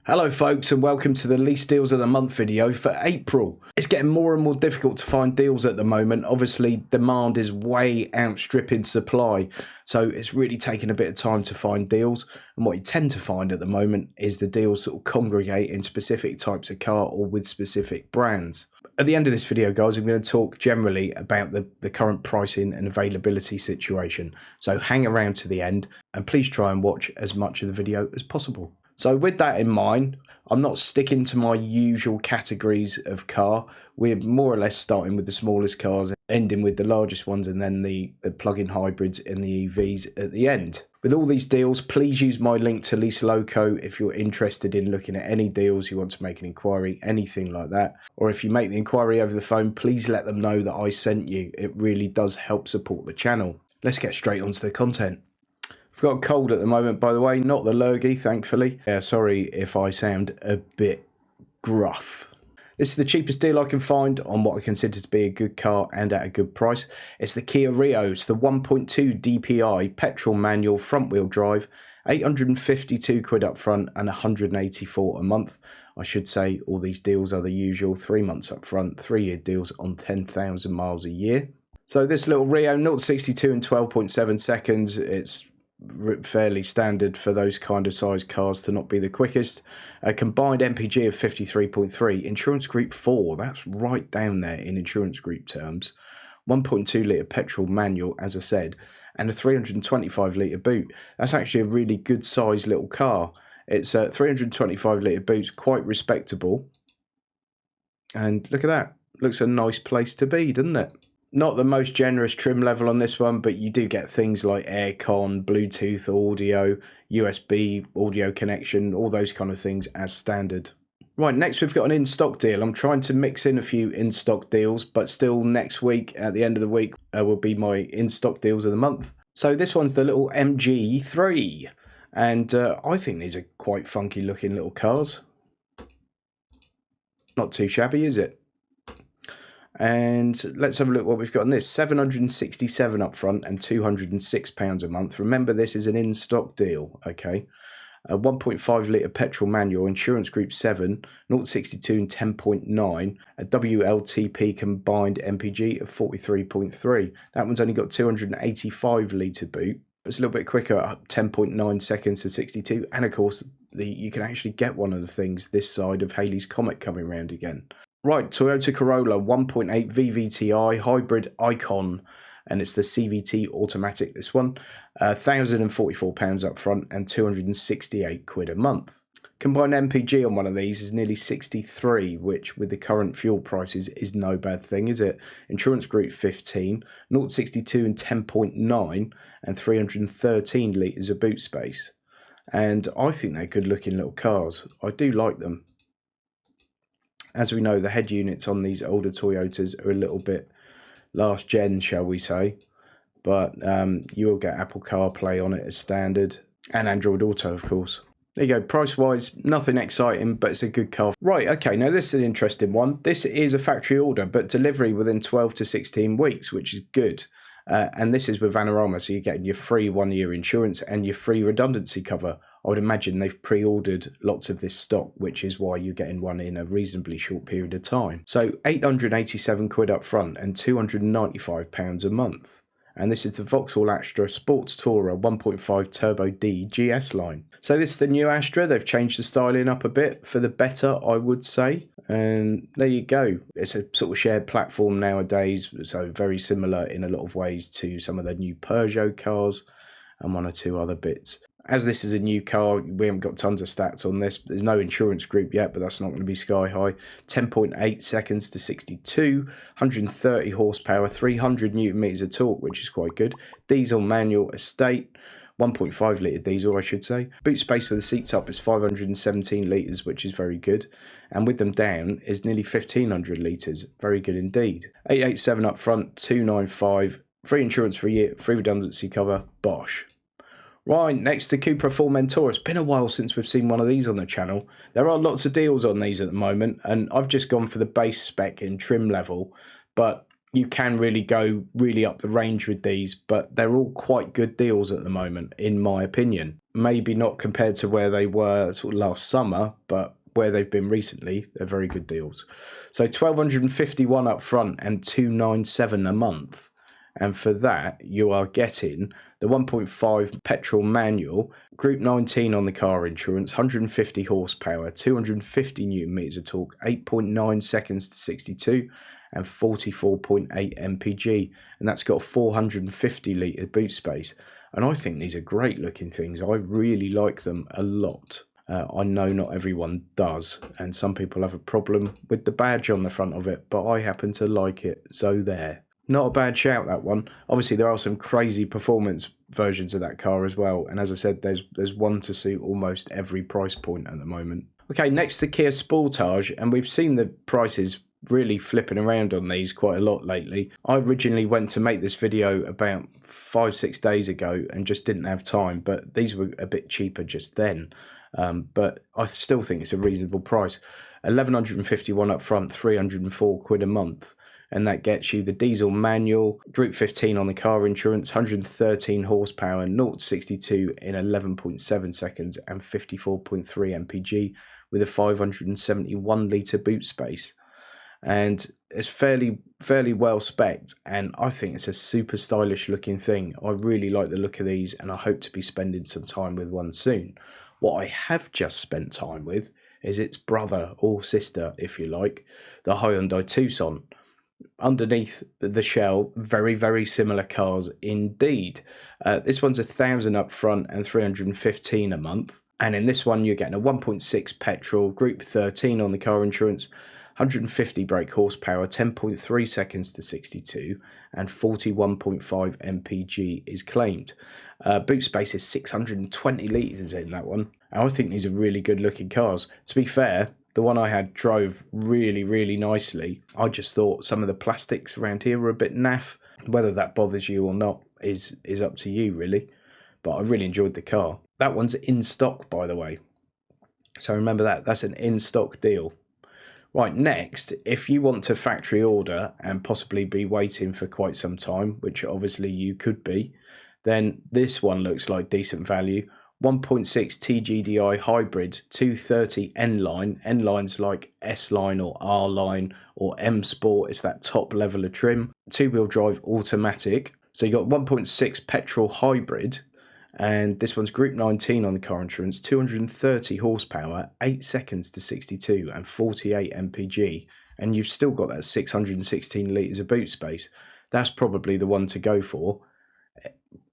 Hello folks, and welcome to the least deals of the month video for April. It's getting more and more difficult to find deals at the moment. Obviously demand is way outstripping supply, so it's really taking a bit of time to find deals. And what you tend to find at the moment is the deals sort of congregate in specific types of car or with specific brands. At the end of this video, guys, I'm going to talk generally about the current pricing and availability situation. So hang around to the end and please try and watch as much of the video as possible. So with that in mind, I'm not sticking to my usual categories of car. We're more or less starting with the smallest cars, ending with the largest ones, and then the plug-in hybrids and the EVs at the end. With all these deals, please use my link to Leaseloco if you're interested in looking at any deals, you want to make an inquiry, anything like that. Or if you make the inquiry over the phone, please let them know that I sent you. It really does help support the channel. Let's get straight onto the content. I've got a cold at the moment, by the way, not the lurgy, thankfully. Yeah, sorry if I sound a bit gruff. This is the cheapest deal I can find on what I consider to be a good car and at a good price. It's the Kia Rio. It's the 1.2 DPI petrol manual front wheel drive, 852 quid up front and 184 a month. I should say all these deals are the usual 3 months up front, 3-year deals on 10,000 miles a year. So this little Rio, 0-62 in 12.7 seconds. It's fairly standard for those kind of size cars to not be the quickest. A combined MPG of 53.3, insurance group 4, that's right down there in insurance group terms. 1.2 litre petrol manual, as I said, and a 325 litre boot. That's actually a really good size little car. It's a 325 litre boot, quite respectable. And look at that, looks a nice place to be, doesn't it? Not the most generous trim level on this one, but you do get things like aircon, Bluetooth audio, USB audio connection, all those kind of things as standard. Right, next we've got an in-stock deal. I'm trying to mix in a few in-stock deals, but still next week, at the end of the week, will be my in-stock deals of the month. So this one's the little MG3, and I think these are quite funky looking little cars. Not too shabby, is it? And let's have a look what we've got on this. 767 up front and £206 a month. Remember, this is an in-stock deal, okay? A 1.5 litre petrol manual, insurance group 7, 0-62 and 10.9, a WLTP combined MPG of 43.3. That one's only got 285 litre boot. It's a little bit quicker at 10.9 seconds to 62. And of course, you can actually get one of the things this side of Halley's Comet coming around again. Right, Toyota Corolla 1.8 VVTi hybrid icon, and it's the CVT automatic, this one. £1,044 up front and 268 quid a month. Combined MPG on one of these is nearly 63, which with the current fuel prices is no bad thing, is it? Insurance group 15, 0-62 and 10.9 and 313 litres of boot space. And I think they're good looking little cars. I do like them. As we know, the head units on these older Toyotas are a little bit last gen, shall we say. But you will get Apple CarPlay on it as standard. And Android Auto, of course. There you go. Price-wise, nothing exciting, but it's a good car. Right, okay, now this is an interesting one. This is a factory order, but delivery within 12 to 16 weeks, which is good. And this is with Vanarama, so you're getting your free 1-year insurance and your free redundancy cover. I would imagine they've pre-ordered lots of this stock, which is why you're getting one in a reasonably short period of time. So 887 quid up front and £295 a month. And this is the Vauxhall Astra Sports Tourer 1.5 Turbo D GS line. So this is the new Astra. They've changed the styling up a bit for the better, I would say. And there you go. It's a sort of shared platform nowadays, so very similar in a lot of ways to some of the new Peugeot cars and one or two other bits. As this is a new car, we haven't got tons of stats on this. There's no insurance group yet, but that's not going to be sky high. 10.8 seconds to 62, 130 horsepower, 300 newton meters of torque, which is quite good. Diesel manual estate, 1.5 litre diesel, I should say. Boot space with the seats up is 517 litres, which is very good. And with them down is nearly 1,500 litres. Very good indeed. 887 up front, 295, free insurance for a year, free redundancy cover, bosh. Right, next to Cupra Formentor. It's been a while since we've seen one of these on the channel. There are lots of deals on these at the moment, and I've just gone for the base spec in trim level. But you can really go really up the range with these, but they're all quite good deals at the moment, in my opinion. Maybe not compared to where they were sort of last summer, but where they've been recently, they're very good deals. So 1,251 up front and 297 a month. And for that, you are getting the 1.5 petrol manual, Group 19 on the car insurance, 150 horsepower, 250 newton meters of torque, 8.9 seconds to 62, and 44.8 mpg. And that's got 450 litre boot space. And I think these are great looking things. I really like them a lot. I know not everyone does, and some people have a problem with the badge on the front of it, but I happen to like it, so there. Not a bad shout, that one. Obviously, there are some crazy performance versions of that car as well, and as I said, there's one to suit almost every price point at the moment. Okay, next the Kia Sportage, and we've seen the prices really flipping around on these quite a lot lately. I originally went to make this video about 5-6 days ago and just didn't have time, but these were a bit cheaper just then. But I still think it's a reasonable price. 1,151 up front, 304 quid a month. And that gets you the diesel manual, Group 15 on the car insurance, 113 horsepower, 0 to 62 in 11.7 seconds and 54.3 mpg with a 571 litre boot space. And it's fairly well spec'd, and I think it's a super stylish looking thing. I really like the look of these, and I hope to be spending some time with one soon. What I have just spent time with is its brother or sister, if you like, the Hyundai Tucson. Underneath the shell, very similar cars indeed. This one's 1,000 up front and 315 a month, and in this one you're getting a 1.6 petrol, Group 13 on the car insurance, 150 brake horsepower, 10.3 seconds to 62, and 41.5 mpg is claimed. Boot space is 620 litres in that one. And I think these are really good looking cars. To be fair, the one I had drove really nicely. I just thought some of the plastics around here were a bit naff. Whether that bothers you or not is up to you, really. But I really enjoyed the car. That one's in stock, by the way. So remember that. That's an in-stock deal. Right, next, if you want to factory order and possibly be waiting for quite some time, which obviously you could be, then this one looks like decent value. 1.6 TGDI hybrid 230 N-Line. N-Line's like S-Line or R-Line or M-Sport. It's that top level of trim. Two-wheel drive automatic. So you got 1.6 petrol hybrid. And this one's Group 19 on the car insurance, 230 horsepower, 8 seconds to 62 and 48 mpg. And you've still got that 616 litres of boot space. That's probably the one to go for.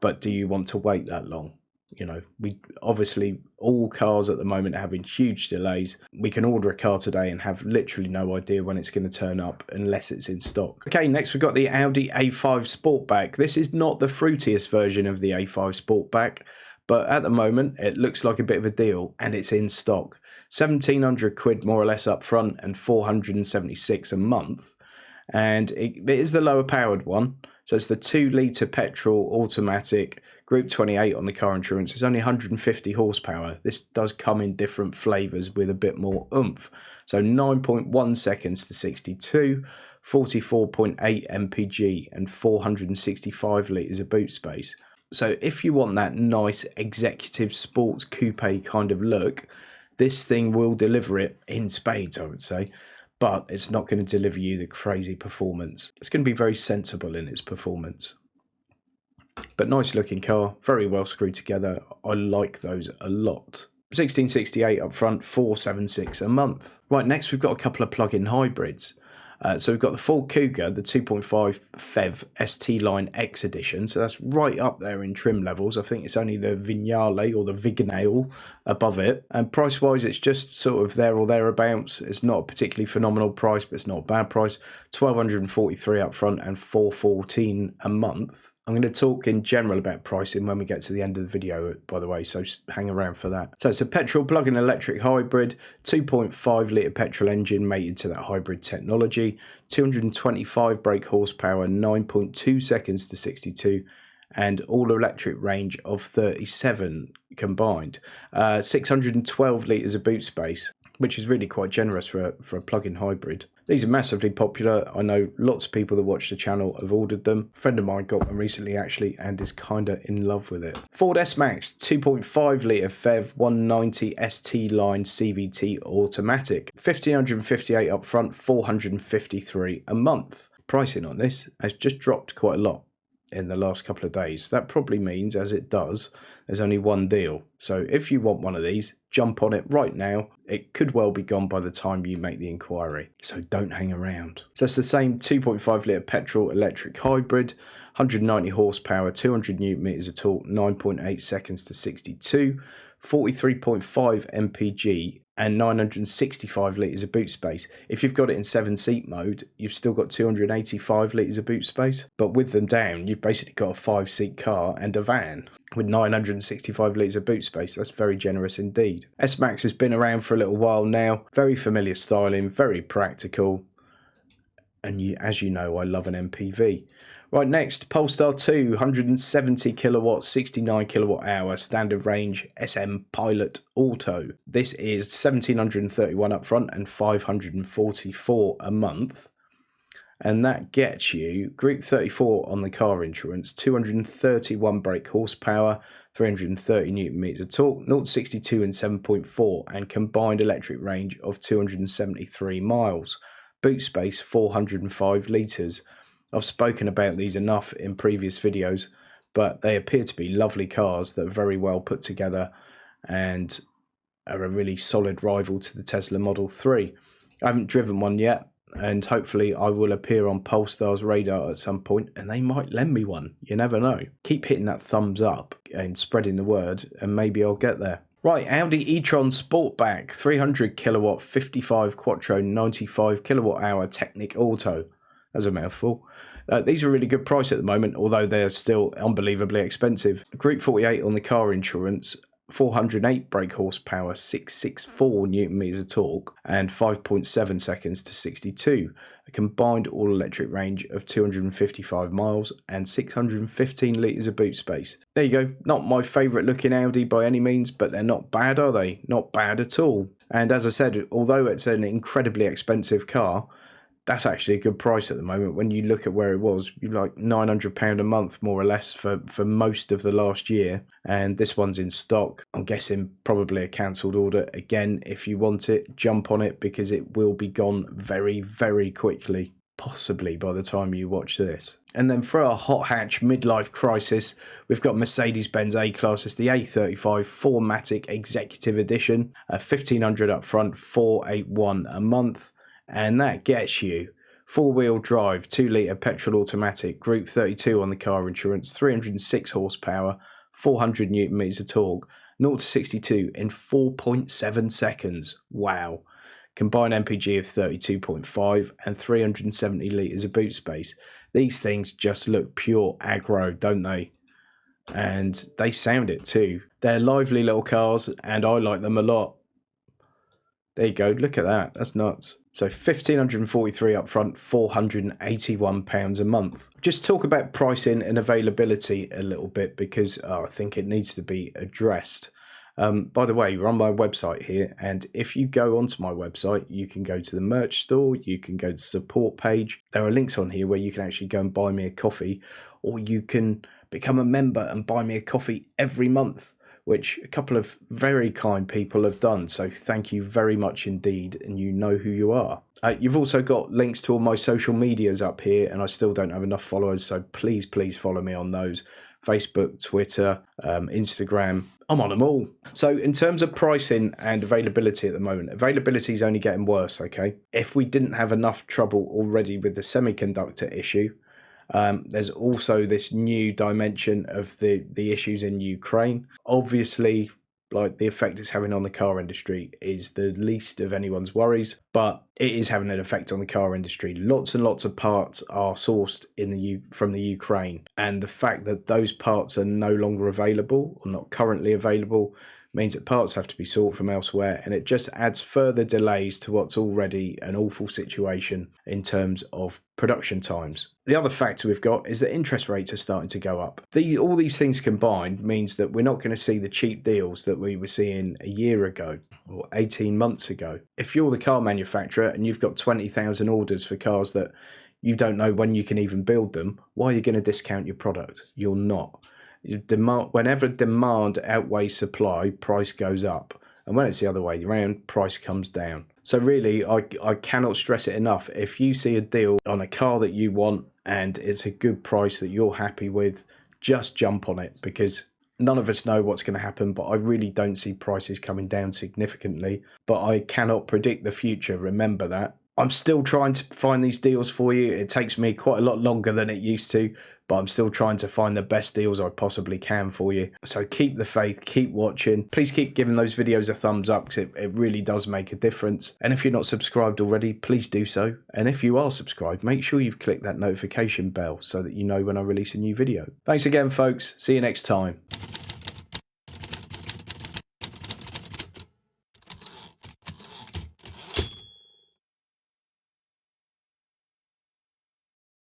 But do you want to wait that long? You know, we obviously, all cars at the moment are having huge delays. We can order a car today and have literally no idea when it's going to turn up unless it's in stock. Okay, next we've got the Audi A5 Sportback. This is not the fruitiest version of the A5 Sportback, but at the moment it looks like a bit of a deal and it's in stock. 1,700 quid more or less up front and 476 a month. And it is the lower powered one. So it's the 2 litre petrol automatic, Group 28 on the car insurance. It's only 150 horsepower. This does come in different flavours with a bit more oomph. So 9.1 seconds to 62, 44.8 mpg and 465 litres of boot space. So if you want that nice executive sports coupe kind of look, this thing will deliver it in spades, I would say. But it's not going to deliver you the crazy performance. It's going to be very sensible in its performance. But nice looking car, very well screwed together. I like those a lot. 1,668 up front, 476 a month. Right, next we've got a couple of plug-in hybrids. So we've got the Ford Kuga, the 2.5 PHEV ST Line X edition. So that's right up there in trim levels. I think it's only the Vignale or the Vignale above it. And price-wise, it's just sort of there or thereabouts. It's not a particularly phenomenal price, but it's not a bad price. 1,243 up front and 414 a month. I'm going to talk in general about pricing when we get to the end of the video, by the way, so just hang around for that. So it's a petrol plug-in electric hybrid, 2.5 litre petrol engine mated to that hybrid technology, 225 brake horsepower, 9.2 seconds to 62, and all-electric range of 37 combined. 612 litres of boot space. which is really quite generous for a plug-in hybrid. These are massively popular. I know lots of people that watch the channel have ordered them. A friend of mine got them recently actually and is kind of in love with it. Ford S-Max 2.5 litre PHEV 190 ST line CVT automatic. 1,558 up front, 453 a month. Pricing on this has just dropped quite a lot in the last couple of days. That probably means, as it does, there's only one deal. So if you want one of these, jump on it right now. It could well be gone by the time you make the inquiry, so don't hang around. So it's the same 2.5 litre petrol electric hybrid, 190 horsepower, 200 newton meters of torque, 9.8 seconds to 62, 43.5 mpg and 965 litres of boot space. If you've got it in 7-seat mode, you've still got 285 litres of boot space. But with them down, you've basically got a 5-seat car and a van with 965 litres of boot space. That's very generous indeed. S-Max has been around for a little while now. Very familiar styling, very practical. And as you know, I love an MPV. Right, next, Polestar 2, 170 kilowatt, 69 kilowatt hour, standard range SM Pilot Auto. This is 1,731 up front and 544 a month. And that gets you Group 34 on the car insurance, 231 brake horsepower, 330 newton meters of torque, 0 to 62 in 7.4, and combined electric range of 273 miles. Boot space 405 litres. I've spoken about these enough in previous videos, but they appear to be lovely cars that are very well put together and are a really solid rival to the Tesla Model 3. I haven't driven one yet, and hopefully I will appear on Polestar's radar at some point, and they might lend me one. You never know. Keep hitting that thumbs up and spreading the word, and maybe I'll get there. Right, Audi e-tron Sportback, 300 kilowatt, 55 Quattro, 95 kilowatt hour Technic Auto. That's a mouthful. These are a really good price at the moment, although they're still unbelievably expensive. Group 48 on the car insurance, 408 brake horsepower, 664 newton meters of torque, and 5.7 seconds to 62. A combined all-electric range of 255 miles and 615 litres of boot space. There you go. Not my favourite looking Audi by any means, but they're not bad, are they? Not bad at all. And as I said, although it's an incredibly expensive car, that's actually a good price at the moment. When you look at where it was, you're like £900 a month, more or less, for most of the last year. And this one's in stock. I'm guessing probably a cancelled order. Again, if you want it, jump on it because it will be gone very, very quickly. Possibly by the time you watch this. And then for our hot hatch midlife crisis, we've got Mercedes-Benz A-Class. It's the A35 4MATIC Executive Edition. 1,500 up front, 481 a month. And that gets you 4-wheel drive, 2 litre petrol automatic, Group 32 on the car insurance, 306 horsepower, 400 newton meters of torque, 0 to 62 in 4.7 seconds. Wow. Combined MPG of 32.5 and 370 litres of boot space. These things just look pure aggro, don't they? And they sound it too. They're lively little cars and I like them a lot. There you go, look at that, that's nuts. So 1,543 up front, £481 a month. Just talk about pricing and availability a little bit because I think it needs to be addressed. By the way, we're on my website here, and if you go onto my website, you can go to the merch store, you can go to the support page. There are links on here where you can actually go and buy me a coffee, or you can become a member and buy me a coffee every month, which a couple of very kind people have done. So thank you very much indeed, and you know who you are. You've also got links to all my social medias up here, and I still don't have enough followers, so please follow me on those. Facebook, Twitter, Instagram, I'm on them all. So in terms of pricing and availability at the moment, availability is only getting worse, okay? If we didn't have enough trouble already with the semiconductor issue, there's also this new dimension of the issues in Ukraine. Obviously, like the effect it's having on the car industry is the least of anyone's worries, but it is having an effect on the car industry. Lots and lots of parts are sourced from the Ukraine, and the fact that those parts are no longer available or not currently available means that parts have to be sought from elsewhere, and it just adds further delays to what's already an awful situation in terms of production times. The other factor we've got is that interest rates are starting to go up. All these things combined means that we're not going to see the cheap deals that we were seeing a year ago or 18 months ago. If you're the car manufacturer and you've got 20,000 orders for cars that you don't know when you can even build them, why are you going to discount your product? You're not. Whenever demand outweighs supply, price goes up. And when it's the other way around, price comes down. So really, I cannot stress it enough. If you see a deal on a car that you want and it's a good price that you're happy with, just jump on it, because none of us know what's going to happen, but I really don't see prices coming down significantly. But I cannot predict the future, remember that. I'm still trying to find these deals for you. It takes me quite a lot longer than it used to, but I'm still trying to find the best deals I possibly can for you. So keep the faith, keep watching. Please keep giving those videos a thumbs up, because it really does make a difference. And if you're not subscribed already, please do so. And if you are subscribed, make sure you've clicked that notification bell so that you know when I release a new video. Thanks again, folks. See you next time.